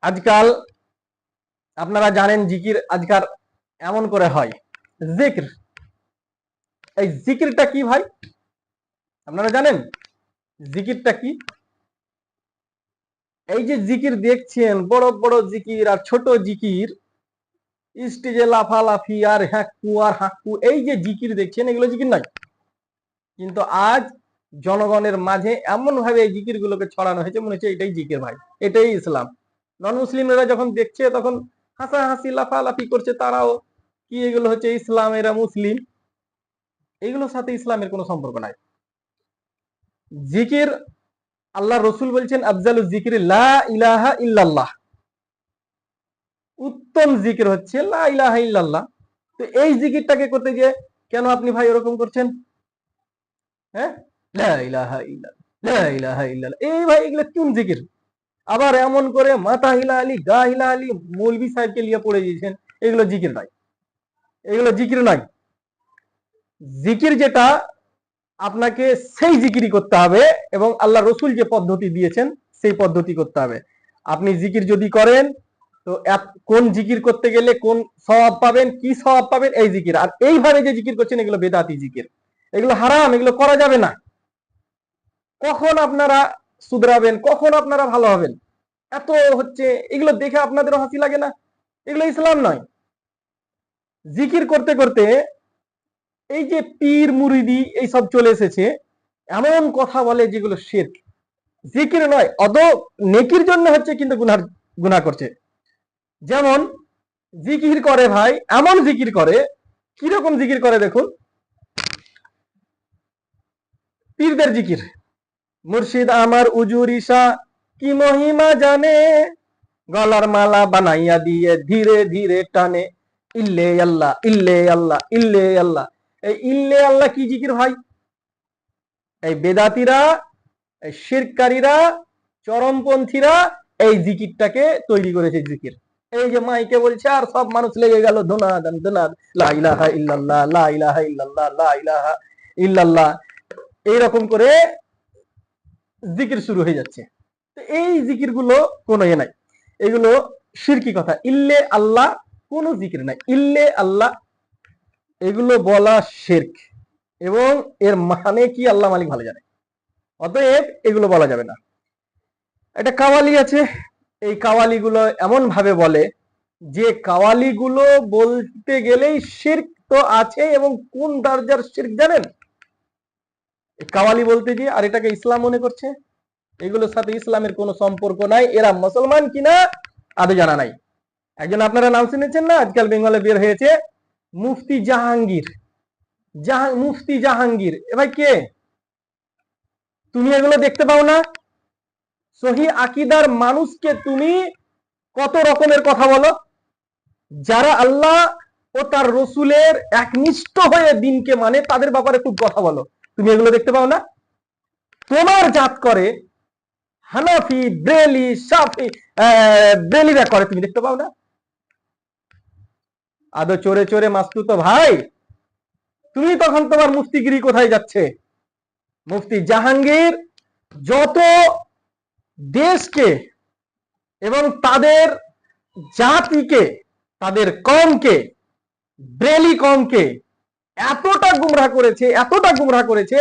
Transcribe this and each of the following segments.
আজকাল আপনারা জানেন জিকির আজকাল এমন করে হয় জিকির। এই জিকিরটা কি ভাই আপনারা জানেন জিকিরটা কি? এই যে জিকির দেখছেন বড় বড় জিকির আর ছোট জিকির, স্টেজে লাফালাফি আর হ্যাঁকু আর হাঁকু, এই যে জিকির দেখছেন এগুলো জিকির নয়। কিন্তু আজ জনগণের মাঝে এমন ভাবে এই জিকির গুলোকে ছড়ানো হয়েছে মনে হচ্ছে এটাই জিকির ভাই, এটাই ইসলাম। নন মুসলিমরা যখন দেখছে তখন হাসাহাসি লাফালাফি করছে, তারাও কি এগুলো হচ্ছে ইসলাম, এরা মুসলিম। এগুলোর সাথে ইসলামের কোনো সম্পর্ক নাই। জিকির আল্লাহ রসুল বলছেন আফজালু জিকির লা ইলাহা ইল্লাল্লাহ, উত্তম জিকির হচ্ছে লা ইলাহা ইল্লাল্লাহ। তো এই জিকিরটাকে করতে গিয়ে কেন আপনি ভাই এরকম করছেন? হ্যাঁ, লা ইলাহা ইল্লাল্লাহ, লা ইলাহা ইল্লাল্লাহ, এই ভাই এগুলো কোন জিকির? আবার এমন করে মাথা হিলা আলী গা হিলা আলী মৌলভী সাহেবকে লিয়ে পড়ে দিয়েছেন, এগুলো জিকির নাই, এগুলো জিকির নাই। জিকির যেটা আপনাকে সেই জিকিরই করতে হবে এবং আল্লাহ রসুল যে পদ্ধতি দিয়েছেন সেই পদ্ধতি করতে হবে। আপনি জিকির যদি করেন তো কোন জিকির করতে গেলে কোন সওয়াব পাবেন, কি সওয়াব পাবেন, এই জিকির। আর এইভাবে যে জিকির করছেন এগুলো বেদাতি জিকির, এগুলো হারাম, এগুলো করা যাবে না। কখন আপনারা শুধরাবেন, কখন আপনারা ভালো হবেন? এত হচ্ছে এগুলো দেখে আপনাদেরও হাসি লাগে না? এগুলো ইসলাম নয়। জিকির করতে করতে এই যে পীর মুরিদি এইসব চলে এসেছে, এমন কথা বলে যেগুলো শিরক, জিকির নয়, অদ নেকির জন্য হচ্ছে কিন্তু গুনাহ করছে। যেমন জিকির করে ভাই, এমন জিকির করে, কিরকম জিকির করে দেখুন। পীরদের জিকির, মুর্শিদ আমার উজুরিসা কি মহিমা জানে, গলার মালা বানাইয়া দিয়ে ধীরে ধীরে টানে, ইল্লে আল্লাহ ইল্লে আল্লাহ ইল্লে আল্লাহ। এই ইল্লে আল্লাহ কি জিকির ভাই? এই বেদাতিরা, এই শিরকারীরা, চরমপন্থীরা এই জিকিরটাকে তৈরি করেছে জিকির। এই যে মাইকে বলছে আর সব মানুষ লেগে গেল ধুনাদান ধুনাদ, লা ইলাহা ইল্লাল্লাহ লা ইলাহা ইল্লাল্লাহ লা ইলাহা ইল্লাল্লাহ, এইরকম করে জিকির শুরু হয়ে যাচ্ছে। তো এই জিকির গুলো কোনো নাই, এগুলো শিরকি কথা। ইল্লে আল্লাহ কোনো জিকির নাই, ইল্লে আল্লাহ এগুলো বলা শিরক, এবং এর মানে কি আল্লাহ মালিক ভালো জানে। অতএব এগুলো বলা যাবে না। একটা কাওয়ালি আছে, এই কাওয়ালি গুলো এমন ভাবে বলে যে কাওয়ালি গুলো বলতে গেলেই শিরক তো আছে, এবং কোন দরজার শিরক জানেন? কাওয়ালি বলতে গিয়ে আর এটাকে ইসলাম মনে করছে। এগুলোর সাথে ইসলামের কোনো সম্পর্ক নাই, এরা মুসলমান কিনা আদৌ জানা নাই। একজন আপনারা নাম শুনেছেন না, আজকাল বেঙ্গলে বের হয়েছে, মুফতি জাহাঙ্গীর। মুফতি জাহাঙ্গীর, এ ভাই কে? তুমি এগুলো দেখতে পাও না? সহি আকিদার মানুষকে তুমি কত রকমের কথা বলো। যারা আল্লাহ ও তার রসুলের একনিষ্ঠ হয়ে দিনকে মানে তাদের ব্যাপারে খুব কথা বলো, তুমি এগুলো দেখতে পাও না? তোমার জাত করে হানাফি ব্রেলি শাফি, ব্রেলিরা করে, তুমি দেখতে পাও না? আদৌ চোরে চোরে মাস্তুত ভাই, তুমি তখন তোমার মুফতিগিরি কোথায় যাচ্ছে? মুফতি জাহাঙ্গীর যত দেশকে এবং তাদের জাতিকে, তাদের কমকে, ব্রেলি কমকে এতটা গুমরাহ করেছে, এতটা গুমরাহ করেছে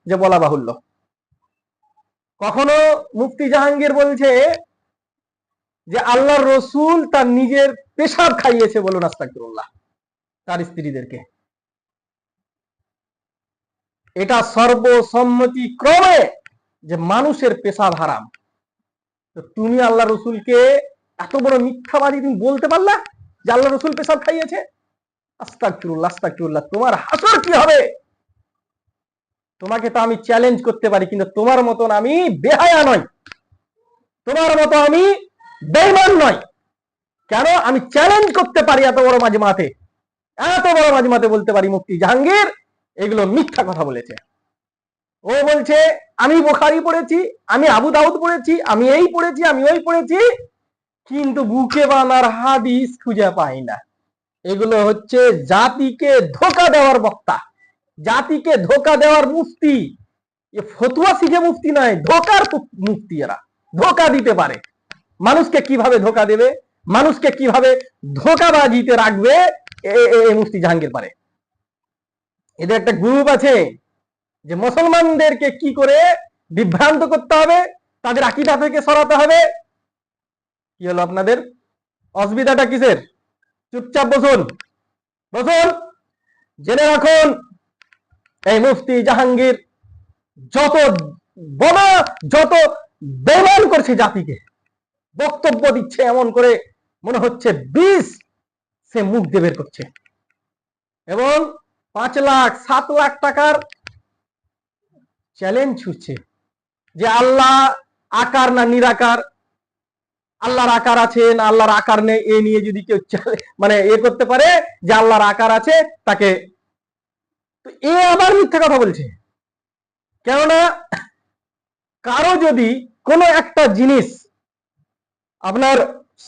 যে বলা বাহুল্য। কখনো মুফতি জাহাঙ্গীর বলছে যে আল্লাহর রসুল তার নিজের পেশাব খাইয়েছে, বলুন আস্তাগফিরুল্লাহ, তার স্ত্রীদেরকে। এটা সর্বসম্মতি ক্রমে যে মানুষের পেশাব হারাম। তো তুমি আল্লাহ রসুলকে এত বড় মিথ্যাবাদী তুমি বলতে পারলা যে আল্লাহ রসুল পেশাব খাইয়েছে? আস্তাগফিরুল্লাহ আস্তাগফিরুল্লাহ, তোমার হাসর কি হবে? তোমাকে তো আমি চ্যালেঞ্জ করতে পারি, কিন্তু তোমার মতন আমি বেহায়া নয়, তোমার মতো আমি বেঈমান নয়। কেন? আমি চ্যালেঞ্জ করতে পারি এত বড় মাজমাতে, এত বড় মাজমাতে বলতে পারি মুফতি জাহাঙ্গীর এগুলো মিথ্যা কথা বলেছে। ও বলছে আমি বুখারী পড়েছি, আমি আবু দাউদ পড়েছি, আমি এই পড়েছি, আমি ওই পড়েছি, কিন্তু বুকে বানার হাদিস খুঁজে পাই না। এগুলো হচ্ছে জাতিকে ধোঁকা দেওয়ার বক্তা, জাতিকে ধোঁকা দেওয়ার মুফতি। ফতুয়া শিখে মুফতি নয়, ধোঁকার মুফতি। এরা ধোঁকা দিতে পারে, মানুষকে কিভাবে ধোকা দেবে, মানুষকে কিভাবে ধোকাবাজিতে রাখবে, এই মুফতি জাহাঙ্গীর পারে। এদের একটা গ্রুপ আছে যে মুসলমানদেরকে কি করে বিভ্রান্ত করতে হবে, তাদের আকীদা থেকে সরাতে হবে। কি হলো আপনাদের অসুবিধাটা কিসের? চুপচাপ বসুন, বসুন। জেনে রাখুন, এই মুফতি জাহাঙ্গীর যত বেমান করছে জাতিকে, বক্তব্য দিচ্ছে এমন করে মনে হচ্ছে 20 সে মুখ দিয়ে বের করছে, এবং 5 লাখ 7 লাখ টাকার চ্যালেঞ্জ ছুটছে যে আল্লাহ আকার না নিরাকার, আল্লাহর আকার আছে না আল্লাহর আকার নেই, এ নিয়ে যদি কেউ মানে করতে পারে যে আল্লাহর আকার আছে তাকে, তো এ আবার মিথ্যা কথা বলছে। কেননা কারো যদি কোনো একটা জিনিস আপনার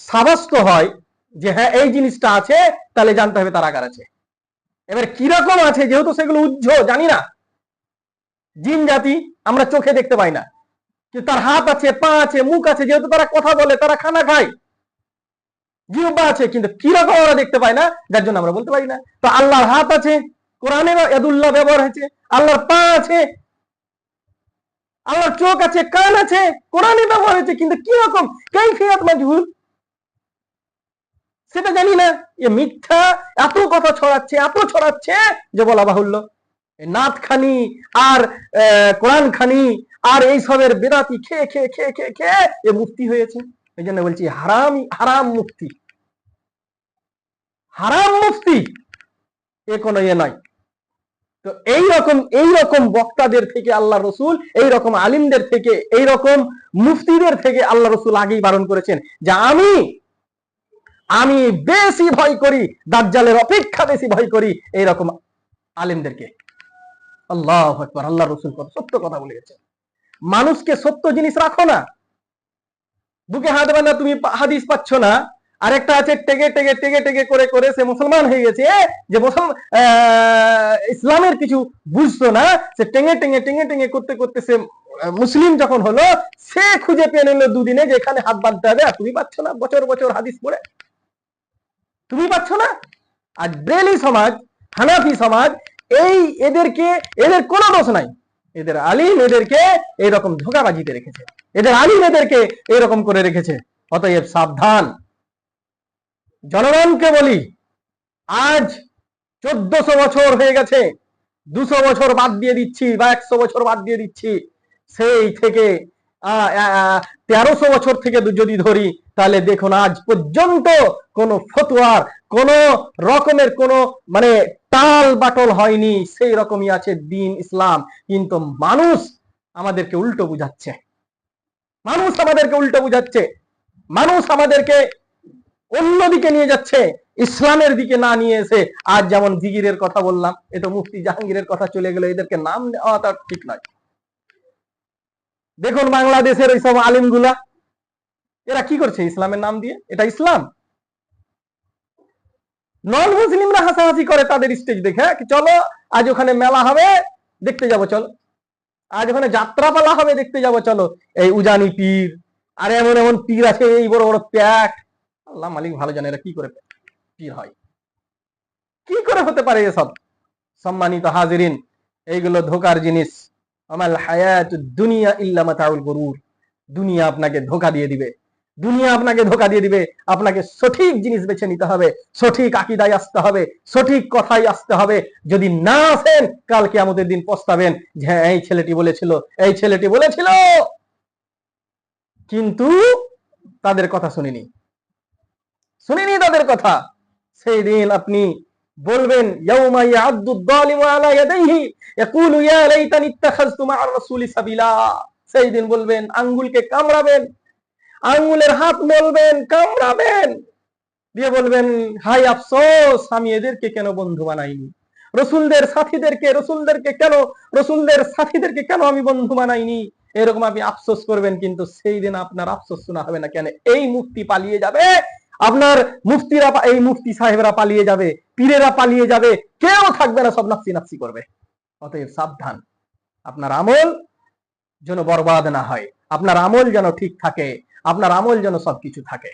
সাব্যস্ত হয় যে হ্যাঁ এই জিনিসটা আছে, তাহলে জানতে হবে তার আকার আছে। এবার কিরকম আছে, যেহেতু সেগুলো জানি না, জিন জাতি, আমরা চোখে দেখতে পাই না, কিন্তু তার হাত আছে, পা আছে, মুখ আছে, যেহেতু তারা কথা বলে, তারা খানা খায়, জিহ্বা আছে, কিন্তু কিরকম আমরা দেখতে পাই না, যার জন্য আমরা বলতে পারি না। তো আল্লাহর হাত আছে, কোরআনে ইয়াদুল্লাহ ব্যবহার হয়েছে। আল্লাহর পা আছে, আল্লাহর চোখ আছে, কান আছে, কোরআনে ব্যবহার হয়েছে, কিন্তু কিরকম কাইফিয়াত মাজহুল, সেটা জানি না। এ মিথ্যা এত কথা ছড়াচ্ছে যে বলা বাহুল্য। নাথ খানি আর কোরআন খানি আর এই সবের বেদাতি খেয়ে খেয়ে খেয়ে খেয়ে খেয়ে এ মুফতি হয়েছে। এই জন্য বলছি হারাম মুফতি, হারাম মুফতি, এ কোনো ইয়ে নয়। তো এইরকম বক্তাদের থেকে আল্লাহ রসুল, এইরকম আলিমদের থেকে, এইরকম মুফতিদের থেকে আল্লাহ রসুল আগেই বারণ করেছেন যে আমি বেশি ভয় করি, দাজ্জালের অপেক্ষা বেশি ভয় করি এইরকম আলিমদেরকে। আল্লাহু আকবার। আল্লাহ রসুল কত সত্য কথা বলে গেছেন। মানুষকে সত্য জিনিস রাখো না, বুকে হাত বাঁধা তুমি হাদিস পাচ্ছ না, আরেকটা আছে টেগে টেগে টেগে টেগে করে করে সে মুসলমান হয়ে গেছে, যে ইসলামের কিছু বুঝতো না, সে টেঙে টেঙে টেঙে টেঙে করতে করতে সে মুসলিম যখন হলো, সে খুঁজে পেয়ে নিল দুদিনে যে এখানে হাত বাঁধতে হবে, আর তুমি পাচ্ছ না, বছর বছর হাদিস পড়ে তুমি পাচ্ছ না। আর ব্রেলি সমাজ, হানাফি সমাজ, এদের কোনো দোষ নাই, এদের আলিম এদেরকে এইরকম ধোঁকাবাজিতে রেখেছে, এদের আলিম এদেরকে এইরকম করে রেখেছে। অতএব সাবধান। জনগণকে বলি, আজ 1400 বছর হয়ে গেছে, 200 বছর বাদ দিয়ে দিচ্ছি বা 100 বছর বাদ দিয়ে দিচ্ছি, সেই থেকে 1300 বছর থেকে যদি ধরি, তাহলে দেখুন আজ পর্যন্ত কোন ফতোয়ার কোন রকমের কোন মানে টাল বাটল হয়নি, সেই রকমই আছে দ্বীন ইসলাম। কিন্তু মানুষ আমাদেরকে উল্টো বুঝাচ্ছে, মানুষ আমাদেরকে অন্যদিকে নিয়ে যাচ্ছে, ইসলামের দিকে না নিয়ে এসে। আজ যেমন জিগিরের কথা বললাম, এটা মুফতি জাহাঙ্গীরের কথা চলে গেল, এদেরকে নাম নেওয়াটা ঠিক নয়। দেখুন বাংলাদেশের ওইসব আলিমগুলা, এরা কি করছে ইসলামের নাম দিয়ে? এটা ইসলাম? নন মুসলিমরা হাসাহাসি করে তাদের স্টেজ দেখে, চলো আজ ওখানে মেলা হবে দেখতে যাব, চলো আজ ওখানে যাত্রাপালা হবে দেখতে যাব, চলো। এই উজানি পীর, আর এমন এমন পীর আছে, এই বড় বড় প্যাক, আল্লাহ মালিক ভালো জানে এরা কি করে পীর হয়, কি করে হতে পারে এসব। সম্মানিত হাজিরিন, এইগুলো ধোকার জিনিস। আমাল হায়াতুদ দুনিয়া ইল্লা মাতাউল গুরুর। দুনিয়া আপনাকে ধোকা দিয়ে দিবে, আপনাকে সঠিক জিনিস বেছে নিতে হবে, সঠিক আকীদায় আসতে হবে, সঠিক কথায় আসতে হবে। যদি না আসেন, কাল কিয়ামতের দিন পস্তাবেন যে এই ছেলেটি বলেছিল, কিন্তু তাদের কথা শুনিনি তাদের কথা। সেই দিন আপনি বলবেন, ইয়াউমা ইয়া'আদ্দুদ যালিমু আলা ইয়াদাইহি ইয়াকুলু ইয়া লাইতানি ইত্তাখাযতু মা'আর রাসূলি সাবিলা। সেই দিন বলবেন, আঙ্গুলকে কামড়াবেন, আঙ্গুলের হাত মলবেন, কামড়াবেন, দিয়ে বলবেন, হাই আফসোস, আমি এদেরকে কেন বন্ধু বানাইনি, রসুলদের সাথীদেরকে কেন আমি বন্ধু বানাইনি, এরকম আপনি আফসোস করবেন। কিন্তু সেই দিন আপনার আফসোস শোনা হবে না। কেন? এই মুফতি পালিয়ে যাবে, আপনার এই মুফতি সাহেবরা পালিয়ে যাবে, পীরেরা পালিয়ে যাবে, কেউ থাকবে না, সব নাফসি নাফসি করবে। অতএব সাবধান, আপনার আমল যেন বরবাদ না হয়, আপনার আমল যেন ঠিক থাকে, আপনার আমল যেন সবকিছু থাকে।